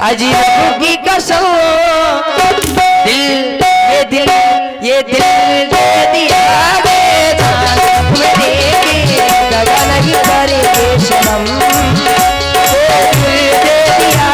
अजीब की कसम दिल ये दिल दे दिया दगा नहीं करेंगे शर्म दिल दे दिया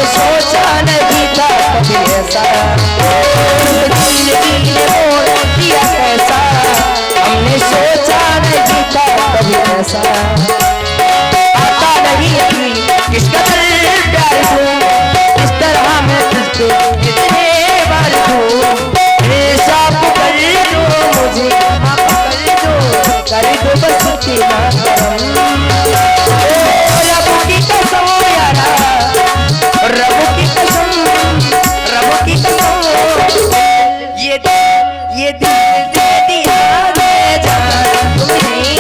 सोचा नहीं था कभी ऐसा दिया कैसा हमने सोचा नहीं था कभी ऐसा आता नहीं अभी किस कदर प्यार हूँ इस तरह मैं तुझको कितने बार हूँ ऐसा कर दो मुझे कर दो बस तेरा रब की कसम ये दिल दे दिया जान तुम्हें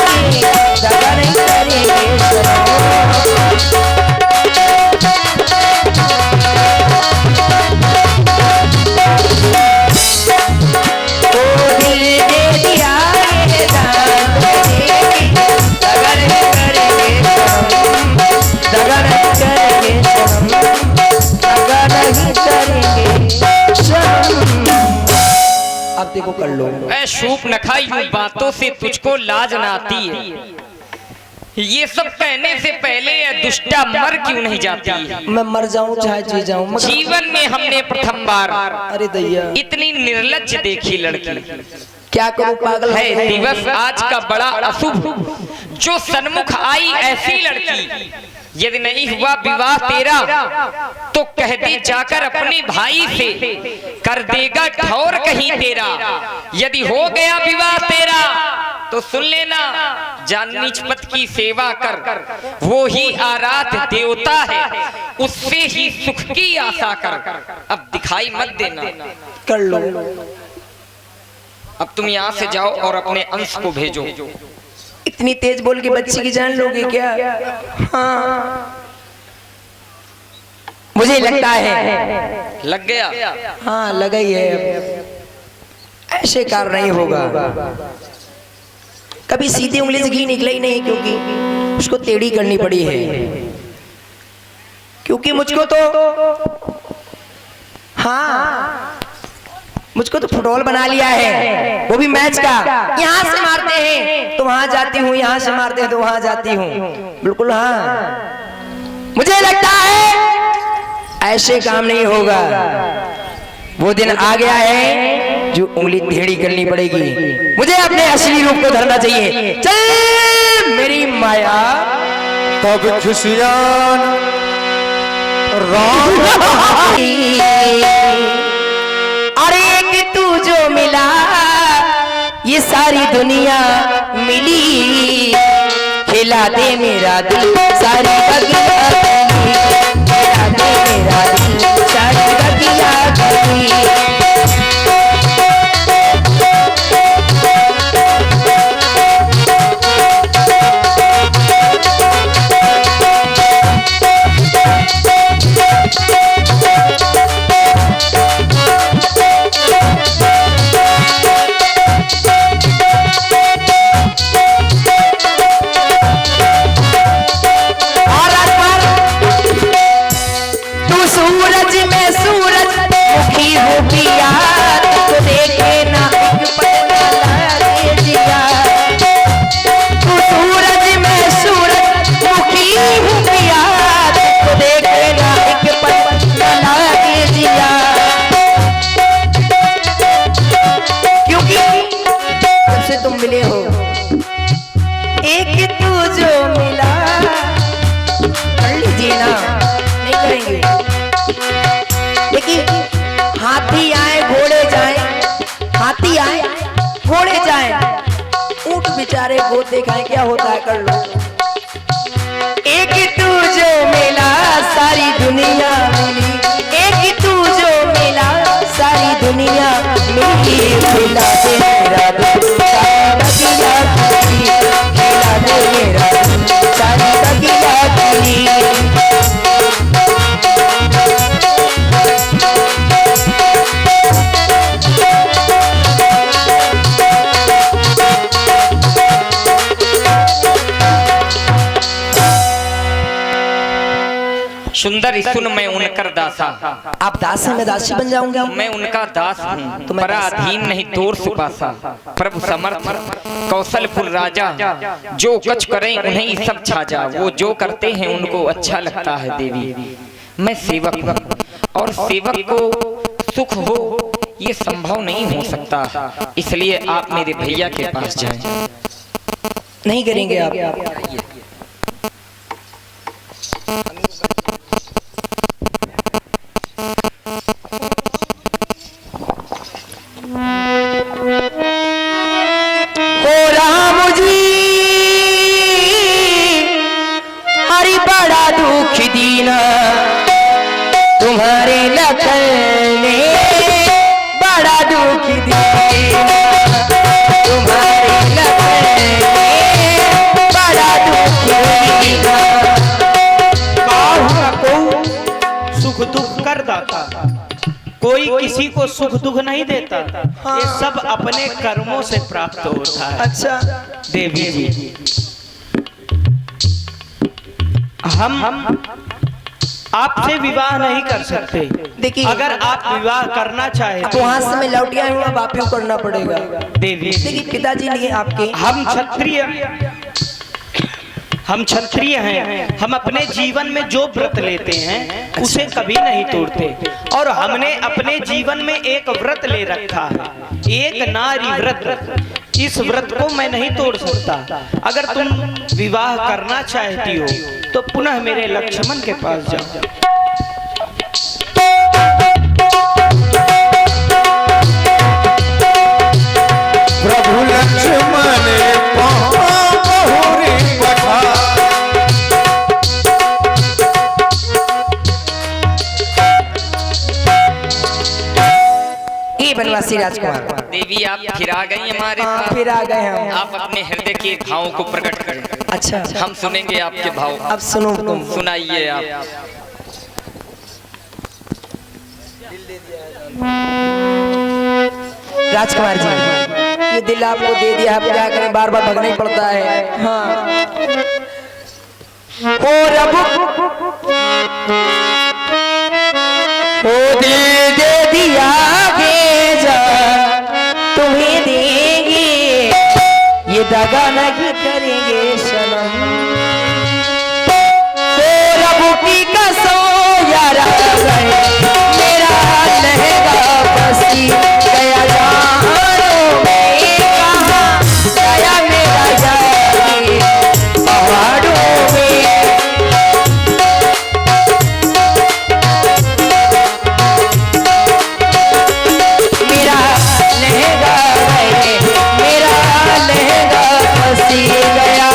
दगा नहीं करेंगे अब देखो कर लो ऐ शूप न खाई बातों से तुझको लाज न आती है ये सब कहने से पहले दुष्टा मर क्यों नहीं जाती। मैं मर जाऊं चाहे जी जाऊं जीवन में हमने प्रथम बार अरे दैया इतनी निर्लज्ज देखी लड़की क्या करूं पागल है दिवस आज का बड़ा अशुभ जो सन्मुख आई ऐसी लड़की यदि नहीं हुआ विवाह तेरा तो कह दे जाकर अपने भाई से कर देगा ठौर कहीं तेरा यदि हो गया विवाह तेरा तो सुन लेना जान निजपत की सेवा कर वो ही आराध देवता है उससे ही सुख की आशा कर अब दिखाई मत देना कर लो अब तुम यहाँ से जाओ और अपने अंश को भेजो। इतनी तेज बोल के बच्ची की जान लोगे क्या। हाँ मुझे लगता है लग गया। हाँ लगा ही है ऐसे कार नहीं होगा कभी सीधी उंगली से घी निकला ही नहीं क्योंकि उसको टेढ़ी करनी पड़ी है क्योंकि मुझको तो हाँ मुझको तो फुटबॉल बना लिया है वो भी मैच का यहाँ से मारते हैं तो वहां जाती हूँ यहाँ से मारते हैं तो वहां जाती हूँ बिल्कुल। हाँ मुझे लगता है ऐसे काम नहीं होगा वो दिन आ गया है जो उंगली टेढ़ी करनी पड़ेगी मुझे अपने असली रूप को धरना चाहिए। चल मेरी माया तब खुशियां अरे कि तू जो मिला ये सारी दुनिया मिली खिला दे मेरा दिल सारी बगिया खिला दे मेरा दिल सारी बगिया चार एक गोद दिखाए, क्या होता है कर लो। एक तू जो मिला सारी दुनिया मिली, एक तू जो मिला सारी दुनिया मिली, खिला दे मेरा दुख सारी तकिया की, खिला दे मेरा दुख सारी तकिया की। सुंदर सुन मैं उनकर दासा, आप दास हैं, मैं दासी बन जाऊंगा। मैं उनका दास हूँ, तो मैं परा दास- अधीन नहीं तोर सुपासा। प्रभु समर्थ कौशलपुर राजा, जो कुछ करें उन्हें ही सब छाजा। वो जो करते हैं उनको अच्छा लगता है देवी। मैं सेवक हूँ और सेवक को सुख हो ये संभव नहीं हो सकता, इसलिए आप मेरे भैया के पास जाएं। नहीं करेंगे आप। ओ राम जी हरि बड़ा दुख दीना, तुम्हारे लखन ने बड़ा दुख दीना, तुम्हारे लखन ने बड़ा दुख दीना। सुख दुख कर दाता, कोई किसी को सुख दुख नहीं देता। ये सब अपने कर्मों से प्राप्त होता है। अच्छा देवी जी, हम आपसे विवाह नहीं कर सकते। देखिए, अगर आप विवाह करना चाहे तो वहां से मैं लौट आया हूँ, अब आप ही करना पड़ेगा। देवी जी, देखिए पिताजी नहीं आपके, हम क्षत्रिय हैं। हम अपने जीवन में जो व्रत लेते हैं उसे कभी नहीं तोड़ते, और हमने अपने जीवन में एक व्रत ले रखा है, एक नारी व्रत। इस व्रत को मैं नहीं तोड़ सकता। अगर तुम विवाह करना चाहती हो तो पुनः मेरे लक्ष्मण के पास जाओ। प्रभु लक्ष्मण बहुरी पठा, ये बनवासी राजकुमार। देवी आप फिर आ गई हमारे हाँ, पास। फिर आ गए हम। आप अपने हृदय के भावों को प्रकट करें, अच्छा हम सुनेंगे आपके भाव। अब सुनो तुम। सुनाइए आप। राजकुमार जी, ये दिल आपको दे दिया, अब क्या करें, बार बार भगना ही पड़ता है। हाँ ओ रब ओ दिल दे दिया भेजा, तुम्हें देंगे ये दगा नहीं करेंगे सनम। ओ रब की कसम यारा मेरा लहंगा बसी गया जहानों में, कहाँ गया मेरा यारी पहाड़ों में। मेरा लहंगा मेरा लहंगा बसी गया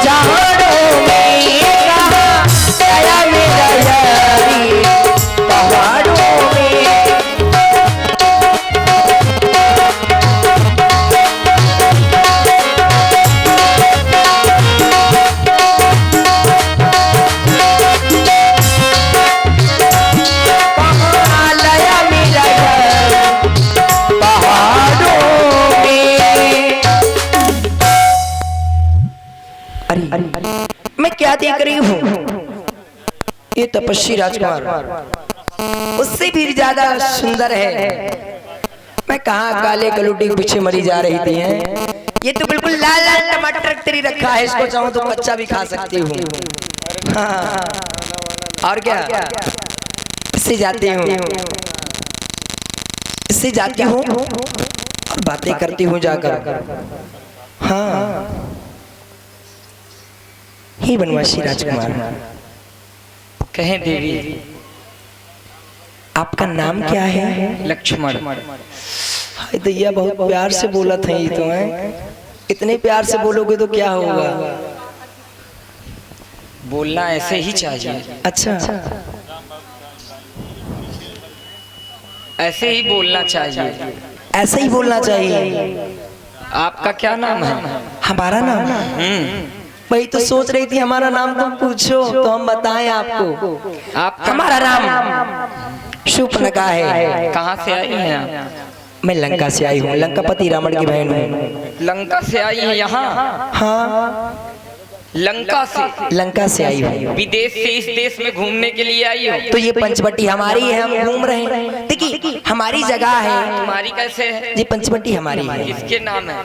जहानों में, कहाँ गया मेरा यारी पहाड़ों में। कहाँ लाया मेरा यार पहाड़ों में। अरे मैं क्या देख रही हूँ, ये तपस्वी राजकुमार उससे भी ज्यादा सुंदर है। मैं कहाँ काले कलूटी के पीछे मरी जा रही थी हैं? ये तो बिल्कुल लाल लाल टमाटर तेरी रखा है, इसको चाहूँ तो कच्चा भी खा सकती हूँ। हाँ, और क्या, इससे जाती हूँ, इससे जाती हूँ और बातें करती हूँ जाकर। हाँ, ही बनवासी राजकुमार, कहें देवी। आपका नाम क्या है? लक्ष्मण। हाय दैया, बहुत प्यार से बोला था ये तो है। इतने प्यार से बोलोगे तो क्या होगा? बोलना ऐसे ही चाहिए, अच्छा, ऐसे ही बोलना चाहिए। ऐसे ही बोलना चाहिए। आपका क्या नाम है? हमारा नाम? वही तो सोच रही थी, हमारा नाम तुम पूछो तो हम बताएं आपको। आपका हमारा नाम शूर्पणखा है। कहाँ से आई हैं आप? मैं लंका से आई हूँ, लंकापति रावण की बहन हूँ। लंका से आई है यहाँ? हाँ, लंका से? लंका से आई हूँ। विदेश से इस देश में घूमने के लिए आई हो? तो ये पंचवटी हमारी है, हम घूम रहे हैं। देखिए हमारी जगह है। तुम्हारी कैसे है? ये पंचवटी हमारी है। किसके नाम है?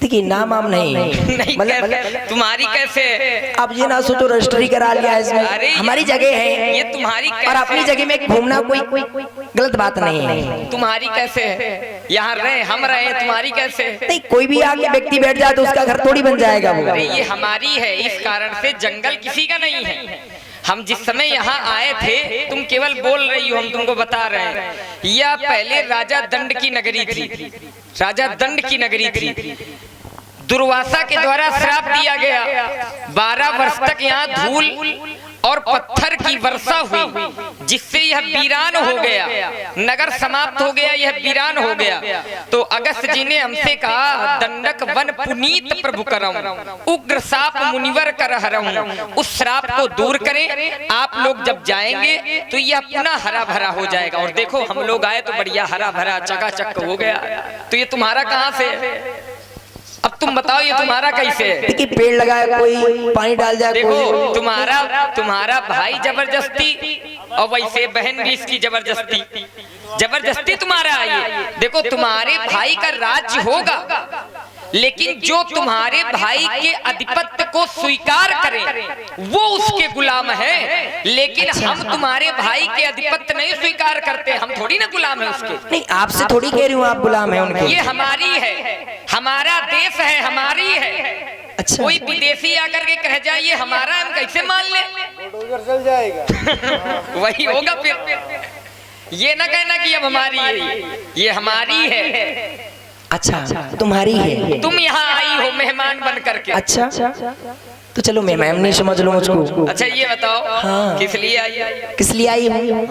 देखिए नाम आम नहीं, नहीं कैसे? तुम्हारी कैसे है? अब ये ना सोचो रजिस्ट्री करा लिया है इसमें। अरे हमारी जगह है ये तुम्हारी और कैसे? अपनी जगह में घूमना कोई गलत बात नहीं है। तुम्हारी कैसे है? यहाँ रहे, हम रहे, तुम्हारी कैसे है? नहीं, कोई भी आके व्यक्ति बैठ जाए तो उसका घर थोड़ी बन जाएगा वो। अरे ये हमारी है, इस कारण से जंगल किसी का नहीं है। हम जिस समय यहाँ आए थे तुम केवल बोल रही हो, हम तुमको बता रहे हैं। यह पहले राजा दंड की नगरी थी, राजा दंड की नगरी थी। दुर्वासा के द्वारा श्राप दिया गया। 12 वर्ष तक यहाँ धूल और पत्थर की वर्षा हुई, जिससे यह वीरान हो गया, नगर समाप्त हो गया, यह वीरान हो गया। तो अगस्त जी ने हमसे कहा, दंडक वन पुनीत प्रभु करम, उग्र साप मुनिवर कर हरम। उस श्राप को दूर करें। आप लोग जब जाएंगे तो यह पुनः हरा भरा हो जाएगा। और देखो हम लोग आए तो बढ़िया हरा भरा चकाचक हो गया। तो ये तुम्हारा कहाँ से? अब तुम बताओ ये तुम्हारा कैसे है? कि पेड़ लगाए कोई, पानी डाल जाए देखो कोई। तुम्हारा भाई जबरदस्ती और वैसे बहन भी इसकी जबरदस्ती तुम्हारा है। देखो तुम्हारे भाई का राज्य होगा, लेकिन जो तुम्हारे भाई के अधिपत्य को स्वीकार करे वो उसके गुलाम है। लेकिन हम तुम्हारे भाई के अधिपत्य नहीं स्वीकार करते, हम थोड़ी ना गुलाम है उसके। नहीं, आपसे थोड़ी कह रही हूँ आप गुलाम है उनके। ये हमारी है, हमारा देश है, हमारी है। अच्छा, कोई विदेशी आकर के कह जाए ये हमारा, हम कैसे मान ले? चल जाएगा। वही होगा फिर। ये ना कहना कि अब हमारी है, ये हमारी है। अच्छा तुम्हारी है। तुम यहाँ आई हो मेहमान बन करके। अच्छा तो चलो मेहमान नहीं समझ लो मुझको। अच्छा ये बताओ, हाँ। किस लिए आई? किस लिए आई हूँ?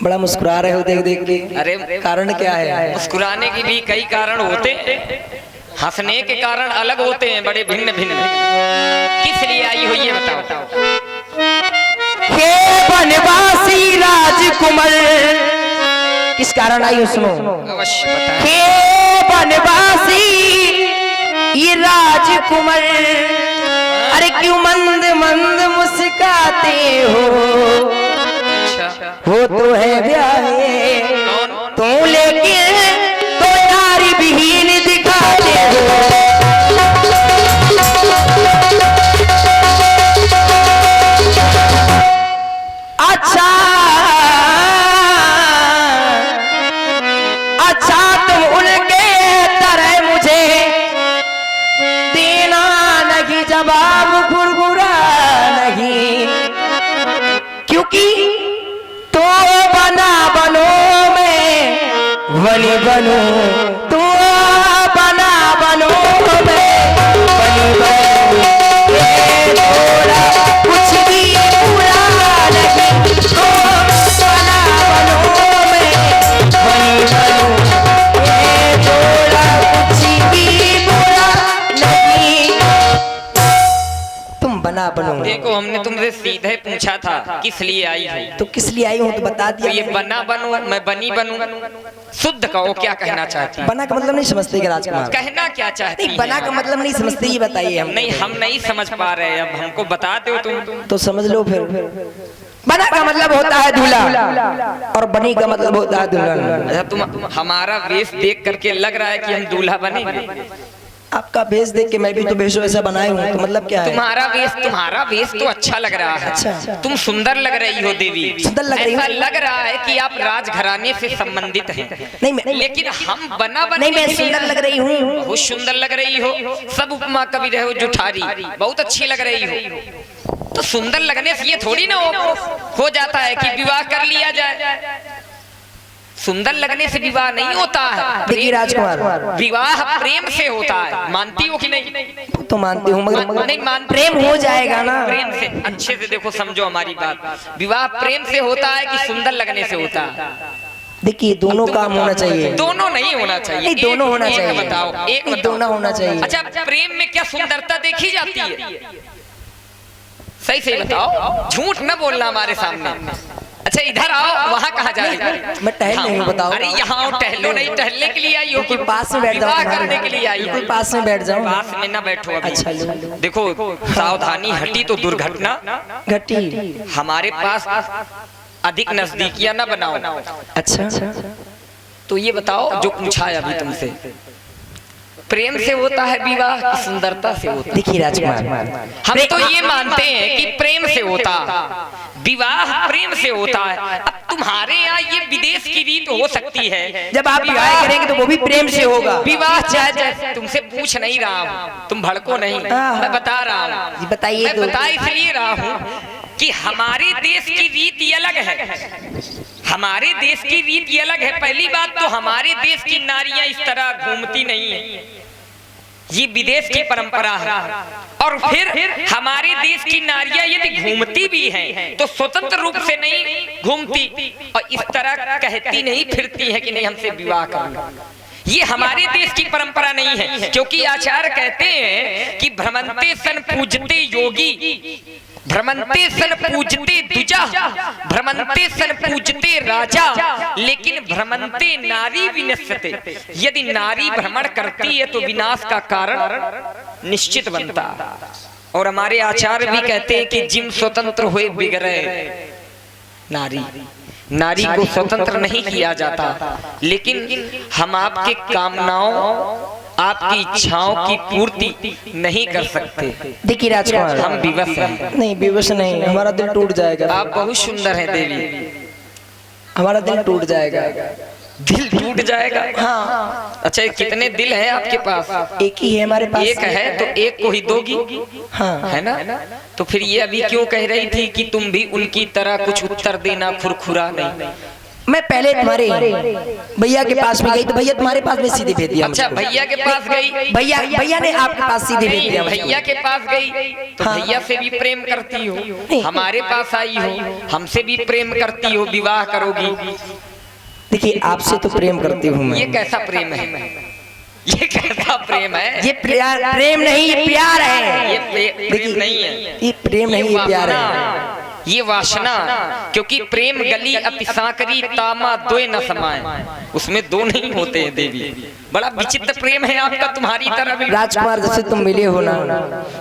बड़ा मुस्कुरा रहे हो देख देख के। अरे कारण क्या है? मुस्कुराने के भी कई कारण होते हैं, हंसने के कारण अलग होते हैं, बड़े भिन्न भिन्न। किस लिए आई हो ये बताओ। हे बनवासी राजकुमार, किस कारण आई हो सुनो। अवश्य बताएं। हे बनवासी ये राजकुमार, अरे क्यों मंद मंद मुस्काते हो? अच्छा वो तो है ब्याहे तो, लेकिन तो यारी विहीन दिखाते हो। अच्छा अच्छा तुम उनके तरह मुझे देना नहीं जवाब, गुरगुरा नहीं, क्योंकि तो बना बनो मैं बनी बनू, तो बना बनो मैं बनी बनू। ये थोड़ा कुछ भी बुरा नहीं, तो बना बनो मैं बनी बनू। ये थोड़ा कुछ भी बुरा नहीं, तुम बना बनो। देखो हमने तुमसे सीधे पूछा था किस लिए आई हो, तो किस लिए आई हूँ तो बता तो दिया। ये बना बनू मैं बनी बनू, शुद्ध कहो क्या कहना चाहती है? बना का मतलब नहीं समझते क्या राजकुमार? कहना क्या चाहती नहीं, बना है? का मतलब नहीं समझते, ये बताइए हम। नहीं हम नहीं समझ पा रहे, अब हमको बता दो तुम। तो समझ लो फिर। बना का मतलब होता है दूल्हा और बनी का मतलब होता है दुल्हन। अच्छा तुम हमारा वेश देख करके लग रहा है कि हम दूल्हा बनेंगे? आपका भेष देख के मैं भी तो भेष वैसा बनाई हूँ, तो मतलब क्या है? तुम्हारा वेश तो अच्छा लग रहा है। अच्छा। तुम सुंदर लग रही हो देवी, सुंदर लग रही हूँ। ऐसा लग रहा है कि आप राजघराने से संबंधित हैं। नहीं मैं लेकिन हम बना नहीं, मैं सुंदर लग रही हूँ। बहुत सुंदर लग रही हो, सब उपमा कवि रहे हो जुठारी, बहुत अच्छी लग रही हो। तो सुंदर लगने से ये थोड़ी ना हो जाता है कि विवाह कर लिया जाए। सुंदर लगने से विवाह नहीं होता है। देखिए राजकुमार, विवाह प्रेम से होता है, मानती हो कि नहीं? तो मानती हूँ मगर नहीं मानती। प्रेम हो जाएगा ना। प्रेम से, अच्छे से देखो, समझो हमारी बात। विवाह प्रेम से होता है कि सुंदर लगने से होता है? देखिए दोनों काम होना चाहिए। दोनों नहीं होना चाहिए, नहीं, दोनों होना एक चाहिए। बताओ, एक नहीं, बताओ। दोनों होना चाहिए। अच्छा, प्रेम में क्या सुंदरता देखी जाती है? सही सही बताओ, झूठ न बोलना हमारे सामने। अच्छा इधर आओ, वहाँ कहाँ जा रही है? मैं टहल रही हूँ, बताओ। अरे यहाँ आओ, टहलो नहीं, टहलने के लिए आई हो कि पास में बैठ जाओ, विवाह करने के लिए आई हो? कोई पास में बैठ जाओ। पास में ना बैठो अभी। अच्छा लो। देखो, सावधानी हटी तो दुर्घटना घटी। हमारे पास अधिक नजदीकियां ना बनाओ। अच्छा तो ये बताओ, जो पूछा है अभी तुमसे, प्रेम से होता है विवाह कि सुंदरता से होता है? देखिए राजकुमार, हम तो ये मानते हैं कि प्रेम से होता, विवाह प्रेम से होता है। अब तुम्हारे यहाँ ये विदेश की रीत हो सकती है, जब आप विवाह करेंगे तो वो भी प्रेम से होगा। विवाह चाहे, तुमसे पूछ नहीं रहा हूँ, तुम भड़को नहीं, मैं बता रहा हूँ। जी बताइए। मैं बता इसलिए रहा हूँ कि हमारे देश की रीत ये अलग है। हमारे देश की रीत ये अलग है। पहली बात तो हमारे देश की नारियां इस तरह घूमती नहीं है, ये विदेश की परंपरा है। और फिर हमारे देश की नारियां यदि घूमती भी हैं तो स्वतंत्र रूप से नहीं घूमती और इस तरह कहती नहीं फिरती है कि नहीं हमसे विवाह करना। ये हमारे देश की परंपरा नहीं है, क्योंकि आचार्य कहते हैं कि भ्रमंते सन पूजते योगी, भ्रमंते सन पूजते द्विजा, भ्रमंते सन पूजते राजा, लेकिन भ्रमंते नारी विनश्यते। यदि नारी भ्रमण करती है तो विनाश का कारण निश्चित बनता। और हमारे आचार्य भी कहते हैं कि जिम स्वतंत्र हुए बिगड़े नारी। नारी को स्वतंत्र नहीं किया जाता, लेकिन हम आपके कामनाओं, आपकी इच्छाओं की पूर्ति नहीं कर सकते। देखिए राजकुमार, हम विवश हैं। नहीं विवश नहीं, हमारा दिल टूट जाएगा। आप बहुत सुंदर हैं देवी, हमारा दिल टूट जाएगा। दिल टूट जाएगा? हाँ। अच्छा, कितने दिल हैं आपके पास? एक ही है हमारे पास। एक है तो एक को ही दोगी, हाँ है ना? तो फिर ये अभी क्यों कह रही थी कि तुम भी उनकी तरह कुछ उत्तर देना, खुरखुरा नहीं? मैं पहले तुम्हारे भैया के पास में गई तो भैया तुम्हारे पास में सीधे भेज दिया। अच्छा, भैया के पास गई? भैया ने आपके पास सीधे भेज दिया। भैया के पास गई तो हाँ। भैया से भी प्रेम करती हो, हमारे पास आई हो, हमसे भी प्रेम करती हो, विवाह करोगी। देखिए आपसे तो प्रेम करती हूँ मैं। ये कैसा प्रेम है? ये कैसा प्रेम है? ये प्रेम नहीं, ये प्यार है। ये प्रेम नहीं है, ये प्रेम नहीं, ये प्यार है। ये वासना। क्योंकि प्रेम गली अति सांकरी तामा दोए न समाए, उसमें दो नहीं होते हैं देवी। बड़ा विचित्र प्रेम है आपका, तुम्हारी तरह भी। राजकुमार जैसे तुम मिले हो ना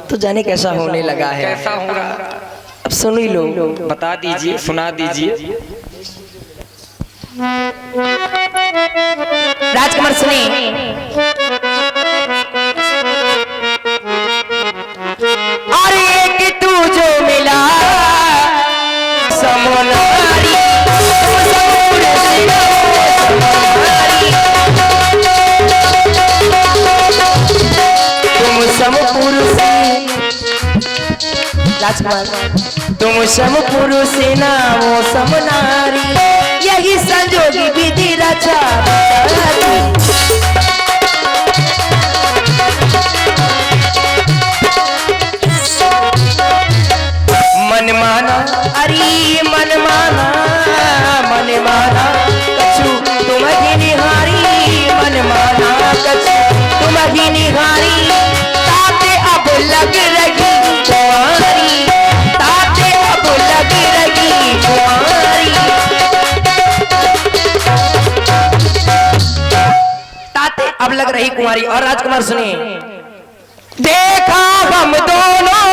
तो जाने कैसा होने लगा है। कैसा हो रहा? अब सुन ही लो। बता दीजिए, सुना दीजिए। राजकुमार सुने। और एक तू जो मिला समोनारी, तुम समपुरुषी। राजकुमार तुम समपुरुषी ना वो समनारी, यही संजोगी विधि रचा। मन माना अरे मन माना, मन माना कछु तुम ही निहारी, मन माना कछु तुम ही निहारी। ताते अब लग रही कुंवारी, ताते अब लग रही कुंवारी, ताते अब लग रही कुंवारी। और राजकुमार सुनिए। देखा हम दोनों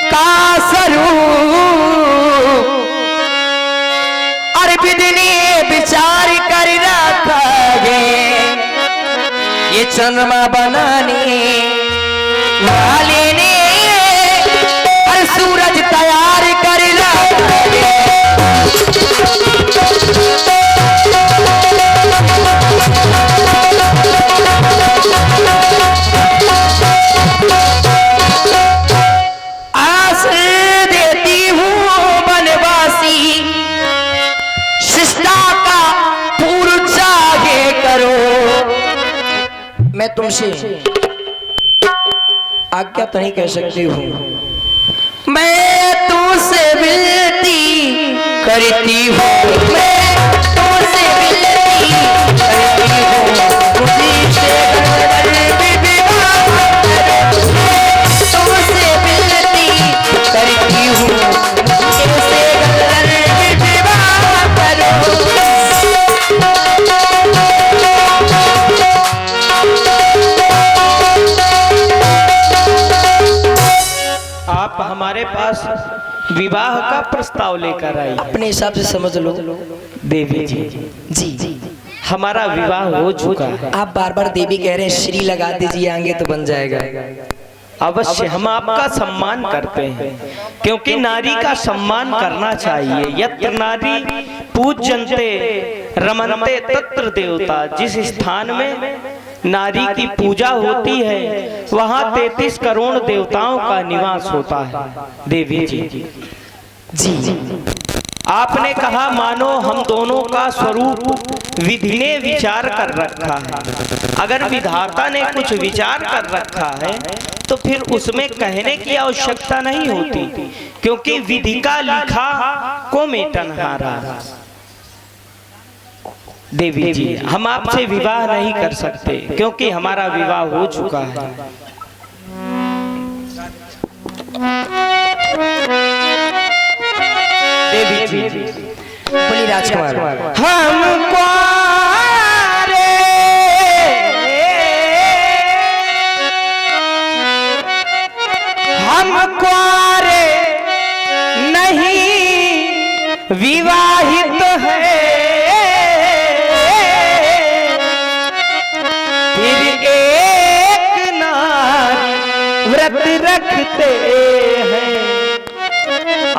का स्वरूप, और विधि विचार कर रखा है, ये चंद्रमा बनाने वाले ने और सूरज तैयार कर रखा है। आस देती हूँ बनवासी, शिष्ट तुमसे आज्ञा तो नहीं कह सकती हूँ, मैं तुमसे विनती करती हूँ, मैं तुमसे विनती करती हूँ, मुझसे तुमसे विनती करती हूँ, मुझसे विवाह करो। आप हमारे पास विवाह का प्रस्ताव लेकर आई। अपने हिसाब से समझ लो देवी जी, जी। हमारा विवाह हो चुका है। आप बार बार देवी कह रहे हैं, श्री लगा दीजिए आगे तो बन जाएगा। अवश्य हम आपका सम्मान करते हैं, क्योंकि नारी का सम्मान करना चाहिए। यत्र नारी पूज्यन्ते रमन्ते तत्र देवता। जिस स्थान में नारी की पूजा होती है वहाँ 33 करोड़ देवताओं का निवास होता है। देवी जी जी आपने कहा मानो हम दोनों का स्वरूप विधि ने विचार कर रखा है। अगर विधाता ने कुछ विचार कर रखा है तो फिर उसमें कहने की आवश्यकता नहीं होती, क्योंकि विधि का लिखा को मेटनहारा। देवी जी हम आपसे विवाह नहीं कर सकते, क्योंकि हमारा विवाह हो चुका है। देवी जी बोली राजकुमार, हमको रे नहीं विवाहित है, फिर एक नारी व्रत रखते हैं,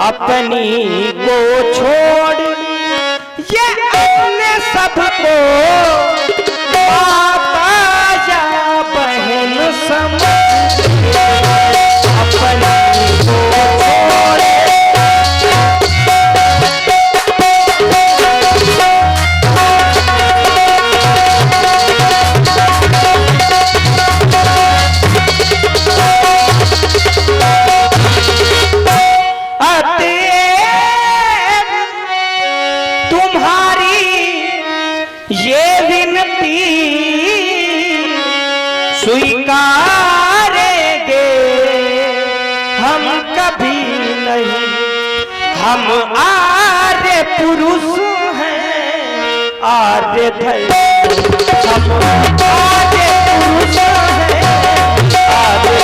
अपनी को छोड़ ये अपने सबको पापा या बहन समझ, अपनी को छोड़ स्वीकारेंगे हम कभी नहीं। हम आर्य पुरुष हैं, आर्य धर्म, हम आर्य पुरुष हैं, आर्य धर्म।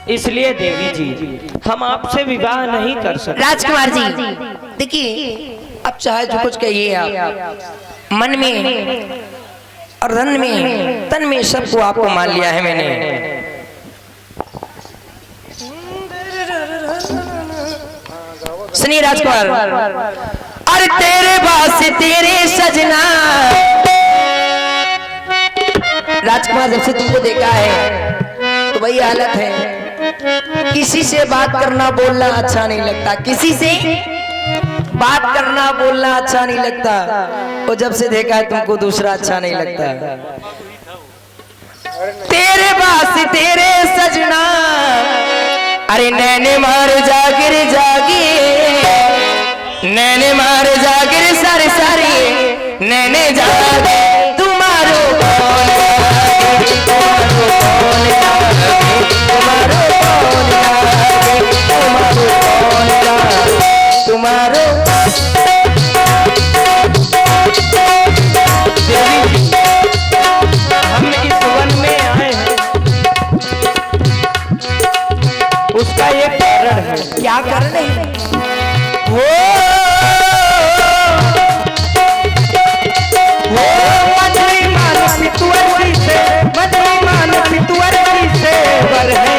इसलिए देवी जी हम आपसे विवाह नहीं कर सकते। राजकुमार जी देखिए, अब चाहे जो कुछ कहिए आप, मन में और धन में तन में सबको आपको मान लिया है मैंने। सुनिए राजकुमार, अरे तेरे बास तेरे सजना, राजकुमार जब से तुमको देखा है तो वही हालत है, किसी से बात करना बोलना अच्छा नहीं लगता, किसी से बात करना बोलना अच्छा नहीं लगता, और जब से देखा है तुमको दूसरा अच्छा नहीं लगता। तेरे बास तेरे सजना, अरे नैने मार जागिर जागी, नैने मार जागिर सारे सारे नैने जागे, तुम्हारो कौन लागे, तुम्हारो कौन लागे, तुम्हारो कौन लागे, तुम्हारो कौन लागे, तुम्हारो। हम इस वन में आए हैं, उसका एक कारण है। क्या कारण है? मछली मान पितुअर से, मछली मान पितुअर से वर है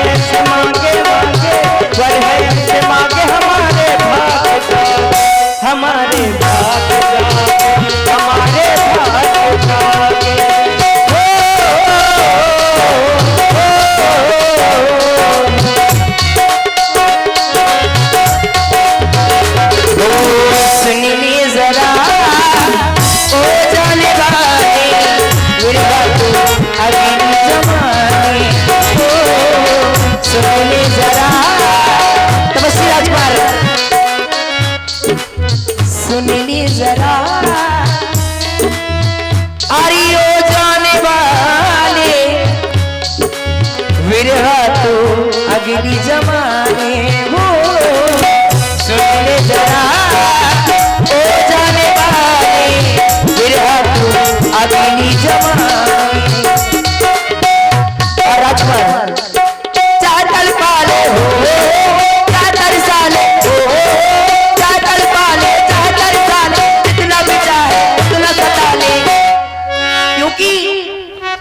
सुन ली जरा आरियो जाने वाले विरहा तो अगली जमाने हो सुन ले जरा ओ जाने वाले विरहा तो अगली जमाने राजकुमार चाटल पाले हो चाटल साले हो चाटल पाले चाटल साले जितना भी चाहे उतना सता ले क्योंकि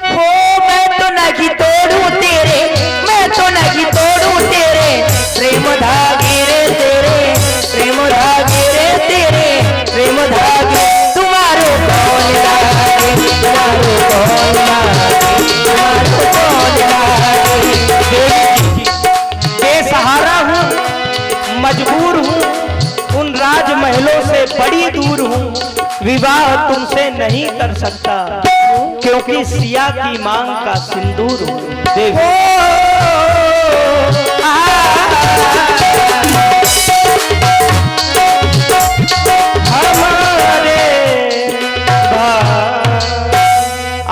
हो मैं तो नहीं तोड़ू तेरे मैं तो नहीं तोड़ू तेरे प्रेम धागे रे तेरे प्रेम धागे रे तेरे प्रेम धागे तुम्हारो कौन लागे तुम्हारो कौन लागे तुम्हारो कौन लागे बेसहारा हूँ मजबूर हूँ उन राजमहलों से बड़ी दूर हूँ विवाह तुमसे नहीं कर सकता क्योंकि सिया की मांग का सिंदूर हूँ देवी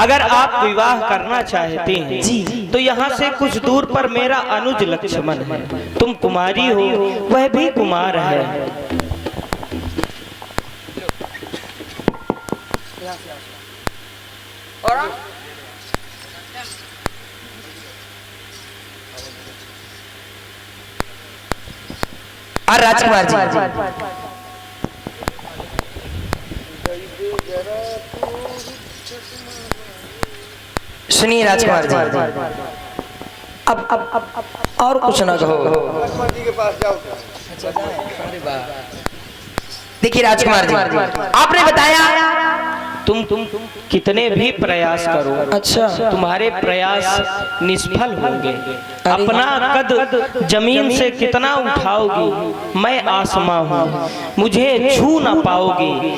अगर आप विवाह करना चाहते हैं तो यहाँ से कुछ दूर पर मेरा अनुज लक्ष्मण है तुम कुमारी हो वह भी कुमार है और राजकुमार जी सुनिए राजकुमार जी अब और कुछ ना कहो लक्ष्मण जी के पास जाओ। देखिए राजकुमार जी आपने बताया तुम कितने भी प्रयास करो अच्छा तुम्हारे प्रयास निष्फल होंगे अपना कद जमीन से कितना उठाओगी मैं आसमां हूँ मुझे छू ना पाओगी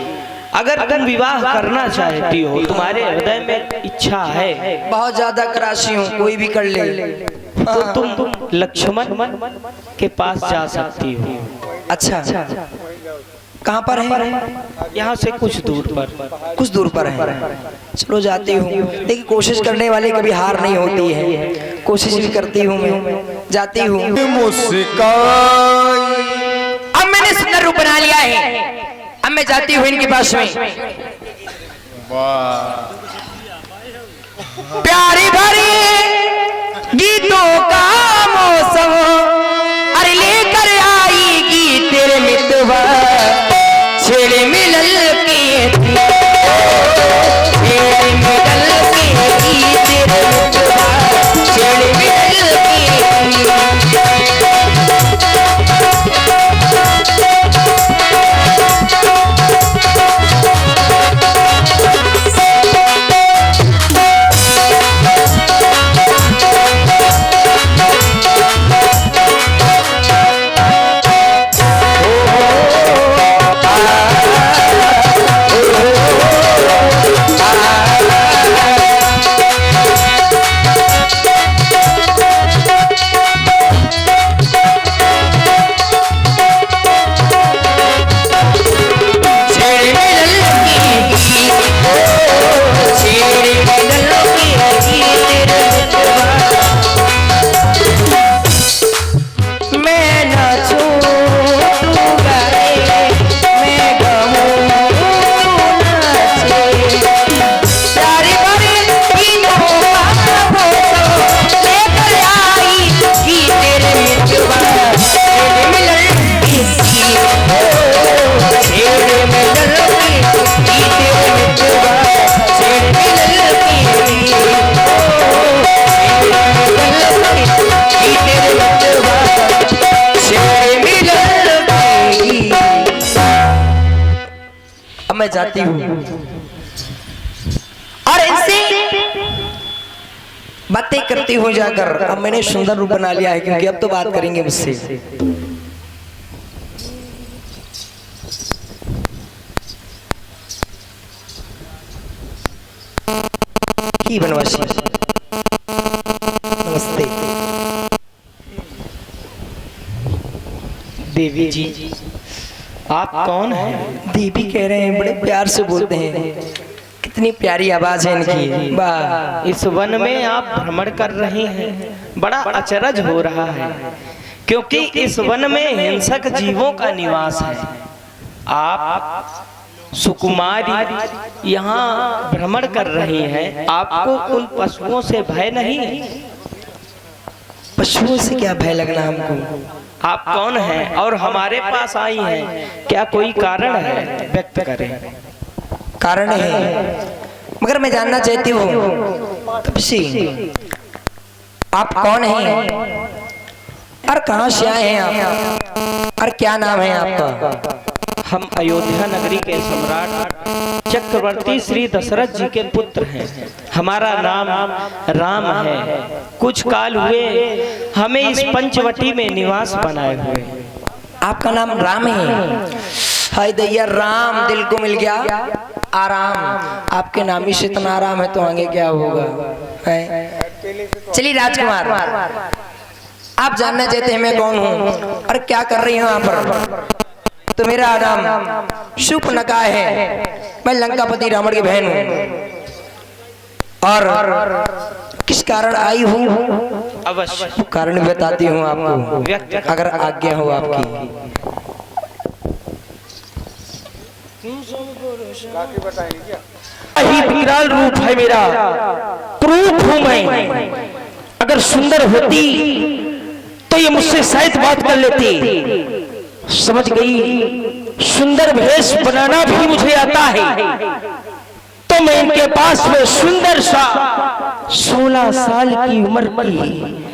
अगर तुम विवाह करना चाहती हो तुम्हारे हृदय में इच्छा है बहुत ज्यादा कराशी हूँ कोई भी कर ले तो तुम लक्ष्मण के पास जा सकती हो अच्छा कहाँ पर है यहाँ से कुछ दूर पर कुछ दूर पर है चलो जाती हूँ देखिए कोशिश करने वाले कभी हार नहीं होती है कोशिश भी करती हूँ मैं जाती हूँ अब मैंने सुंदर रूप बना लिया है अब मैं जाती हूँ इनके पास में प्यारी भरी गीतों का मौसम अरे लेकर आएगी तेरे मितवा छेड़े मिलल के छेड़े मिलल के तेरे मितवा छेड़े मिलल के मैं जाती हूँ और इनसे बातें करती हूँ जाकर। अब मैंने सुंदर रूप बना लिया है क्योंकि अब तो बात करेंगे मुझसे। की बनवासी नमस्ते देवी जी आप कौन हैं? दीदी कह रहे हैं, बड़े प्यार से बोलते हैं, कितनी प्यारी आवाज है इनकी। वाह, इस वन में आप भ्रमण कर रही हैं, बड़ा अचरज हो रहा है, क्योंकि इस वन में हिंसक जीवों का निवास है। आप सुकुमारी यहाँ भ्रमण कर रही हैं, आपको उन पशुओं से भय नहीं? पशुओं से क्या भय लगना हमको? आप कौन हैं और हमारे पास आई हैं, क्या कोई कारण है? व्यक्त करें। कारण है, मगर मैं जानना चाहती हूँ तपसी, आप कौन हैं और कहाँ से आए हैं आप, और क्या नाम है आपका? हम अयोध्या नगरी के सम्राट चक्रवर्ती श्री दशरथ जी के पुत्र हैं। हमारा नाम राम है। कुछ काल हुए हमें इस पंचवटी में निवास बनाए हुए। आपका नाम राम है? हाय दैया, राम दिल को मिल गया आराम। आपके नाम ही से इतना आराम है तो आगे क्या होगा? चलिए राजकुमार, आप जानना चाहते हैं मैं कौन हूँ और क्या कर रही हूँ यहाँ पर? तो मेरा नाम शूर्पणखा है, मैं लंकापति रावण की बहन हूँ। और किस कारण आई हूँ अवश्य कारण बताती हूँ आपको, अगर आज्ञा हो आपकी। बताएंगे क्या? ही विकराल रूप है मेरा, क्रूर हूं मैं। अगर सुंदर होती तो ये मुझसे शायद बात कर लेती। समझ गई, सुंदर भेष बनाना भी मुझे आता है, तो मैं इनके पास में सुंदर सा 16 साल की उम्र की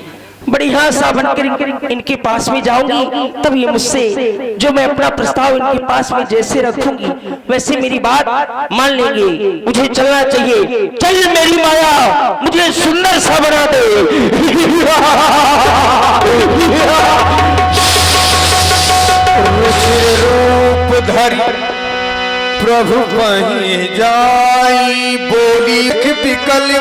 बढ़िया सा बनकर इनके पास में जाऊंगी, तब ये मुझसे जो मैं अपना प्रस्ताव इनके पास में जैसे रखूंगी वैसे मेरी बात मान लेंगे। मुझे चलना चाहिए। चल मेरी माया, मुझे सुंदर सा बना दे। रूप धरी प्रभु वहीं जाई, बोली विकल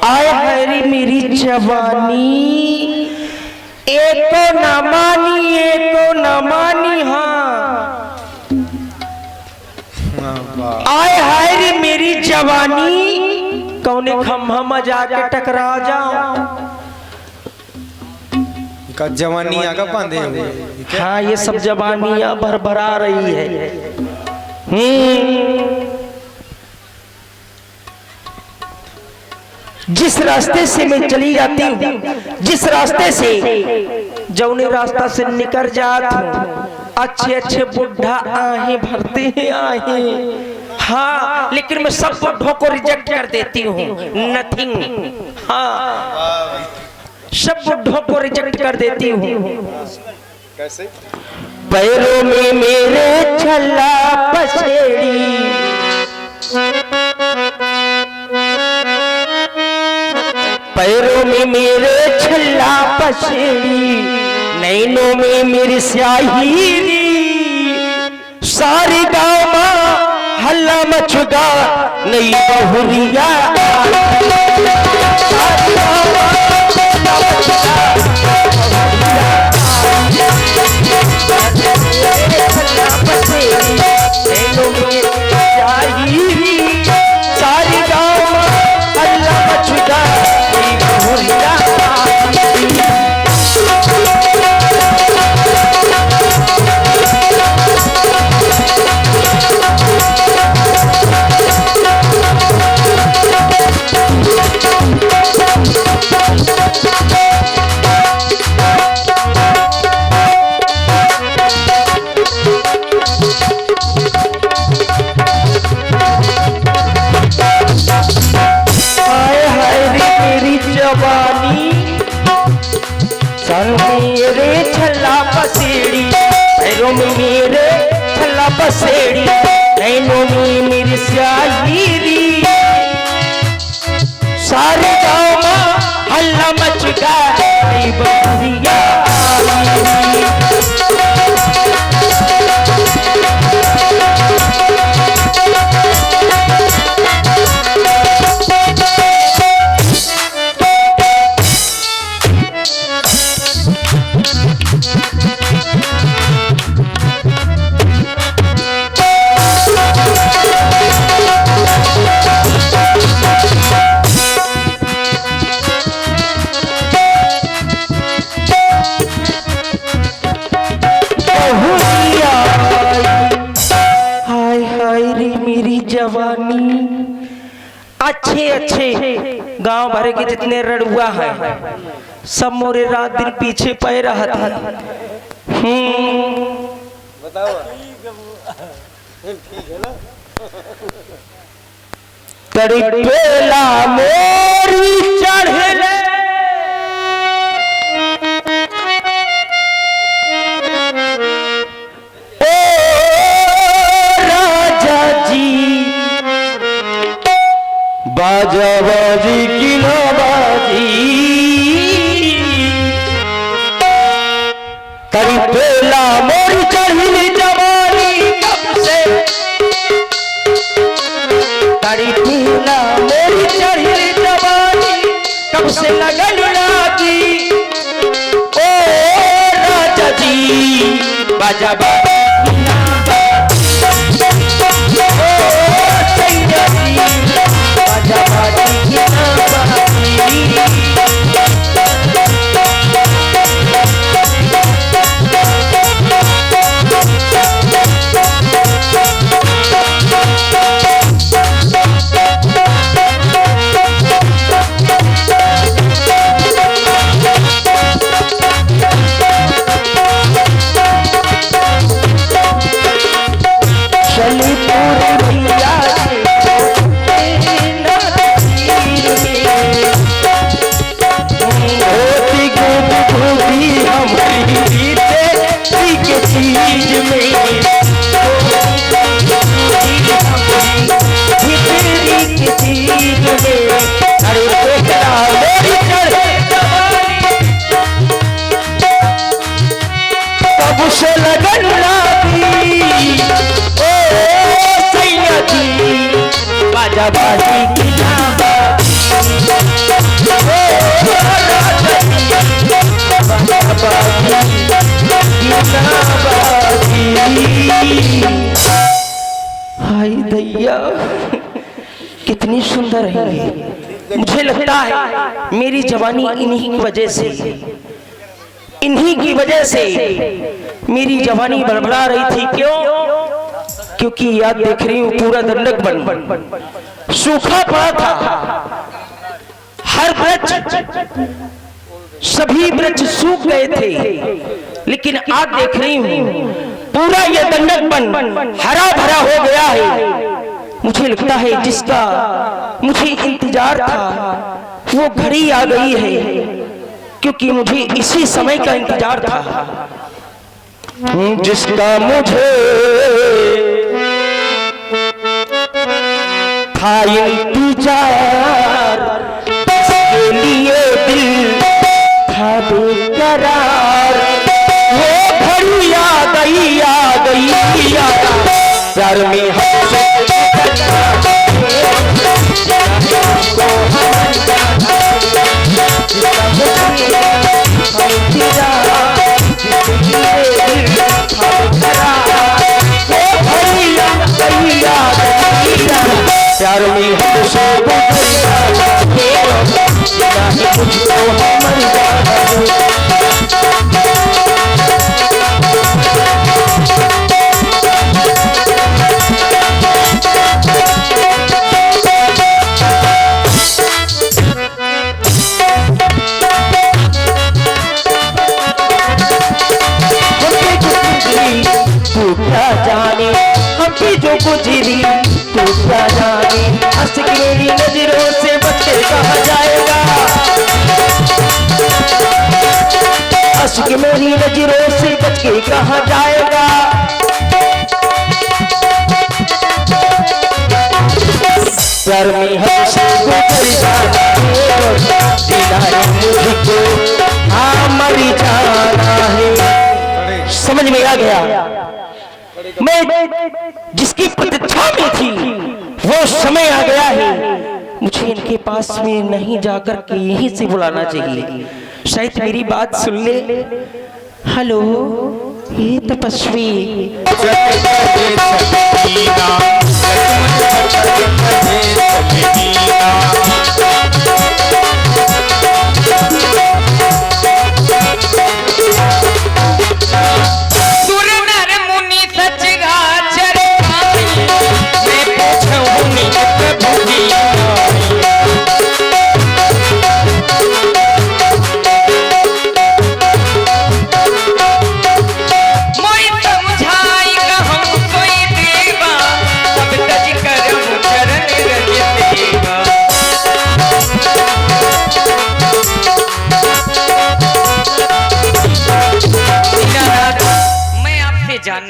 आय हरी मेरी जवानी, एको न मानी, एको न मानी। हाँ, आय हाय रे मेरी जवानी, कौने खम्भा में जाके टकरा जाऊं। का जवानी आगा बांधे हुए। हाँ, ये सब जवानियां भरभरा रही है। जिस रास्ते से मैं चली जाती हूँ, जिस रास्ते से जौने रास्ता से निकल जाता हूँ, अच्छे अच्छे बुढ़ा आहे भरते हैं आहे। हाँ, लेकिन मैं सब बुढ़ों को रिजेक्ट कर देती हूँ। नथिंग। हाँ, सब बुढ़ों को रिजेक्ट कर देती हूँ। कैसे? पैरों में मेरे छल्ला पसेड़ी, पैरों में मेरे छल्ला पसेड़ी, नैनों में मेरी स्याही, सारे गाँव में हल्ला मचुगा नई बहुरिया। सारे गाँव में हल्ला मचुगा छल्ला पसेड़ी, नैनों में स्याही, सारे गाँव में हल्ला मचुगा नई बहुरिया। मेरे छल्ला पसेड़ी, पैरों में मेरे छल्ला पसेड़ी, नैनों में मेरी स्याही, सारे गाँव में हल्ला मच गया। जवानी। अच्छे अच्छे गांव भर के जितने रड़ुआ हैं सब मोरे रात दिन पीछे पै रहा था। बताओ तड़पेला मोरी चढ़ले ओ राजा जी, बाजा बाजी की ना बाजी, तड़पेला मोरी चढ़ले जवानी कब से, तड़पेला मोरी चढ़ले जवानी कब से लगन लागी। ओ राजा जी बाजा बाजी की ना बाजी, ओ सैया जी बाजा बाजी की ना बाजी। चली पूरी भैया होती गुम धोबी हमारी बीते के चीज में, के चीज में। अरे बेटा मेरी चढ़े जवानी कब से लगन लागी। ओ सैया जी बाजा बाजी की ना बाजी, ओ राजा जी बाजा बाजी की ना बाजी। हाय दैया कितनी सुंदर है ये। मुझे लगता है मेरी जवानी इन्हीं की वजह से, इन्हीं की वजह से मेरी जवानी बड़बड़ा रही थी। क्यों? क्योंकि याद देख रही हूँ पूरा दंडक बन सूखा पड़ा था। हर वृक्ष सभी वृक्ष सूख गए थे, लेकिन आज देख रही हूँ पूरा ये दंडक बन हरा भरा हो गया है। मुझे लगता है जिसका मुझे इंतजार था वो घड़ी आ गई है, क्योंकि मुझे इसी समय का इंतजार था। जिसका मुझे था इंतजार, उसके लिए दिल था बेकरार। वो घड़ी आ गई आ गई आ गई, प्यार में हमसे प्यार में हमसे मुझको मर जाना। तू क्या जाने हमकी जो गुजरी, तू क्या जाने हंस के मेरी नजरों से बच के कहा जाएगा, हंस के मेरी नजरों से बच के कहा जाएगा। प्यार में हमसे गुजर जाना है, मुझको हाँ मर जाना है। समझ में आ गया, मैं जिसकी प्रतीक्षा में थी वो समय आ गया है। मुझे इनके पास में नहीं जाकर के यहीं से बुलाना चाहिए, शायद मेरी बात सुन ले। हेलो ये तपस्वी, सुर नर मुनि सचराचर, मैं पूछूं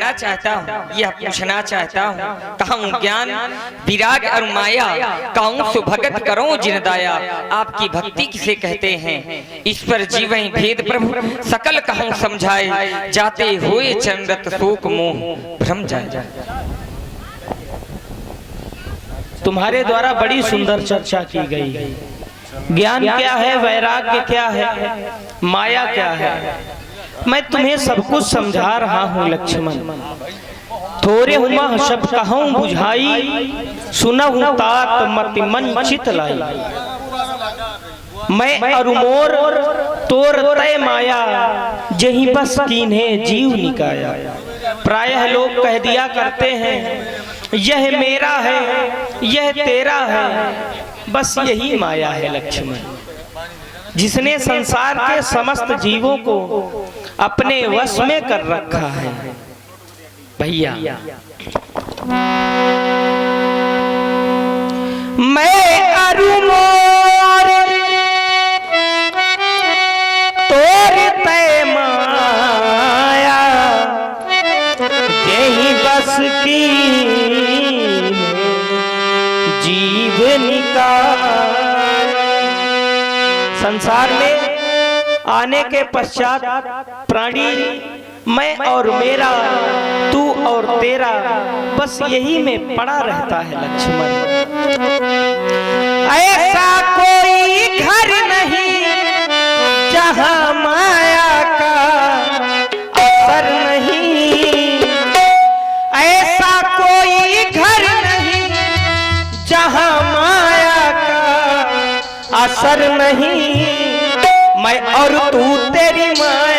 जानना चाहता हूँ, यह पूछना चाहता हूँ, कहूँ ज्ञान विराग और माया, कहूँ सो भगत करो जिन दाया। आपकी भक्ति किसे कहते हैं, इस पर जीवहि भेद प्रभु सकल कहूँ समझाए। जाते हुए चंद्रत शोक मोह भ्रम जाए। तुम्हारे द्वारा बड़ी सुंदर चर्चा की गई है। ज्ञान क्या है, वैराग्य क्या है, माया क्या है, मैं तुम्हें सब कुछ समझा रहा हूँ लक्ष्मण। थोरे हुमा शब्द कहूँ बुझाई, सुनहु तात मति मन चित लाई। मैं अरुमोर तोर तय माया, जही बस कीन्हे जीव निकाया। प्रायः लोग कह दिया करते हैं यह मेरा है, यह तेरा है, बस यही माया है लक्ष्मण, जिसने संसार के समस्त जीवों को अपने वश में कर रखा है। भैया मैं अरुमोर तोर तय माया, यही बस की जीव निकाल। संसार में आने के पश्चात प्राणी मैं और मेरा, तू और तेरा, बस यही में पड़ा रहता है लक्ष्मण। ऐसा कोई घर नहीं जहां माया का असर नहीं, ऐसा कोई घर नहीं जहां माया का असर नहीं। मैं और तू तेरी माया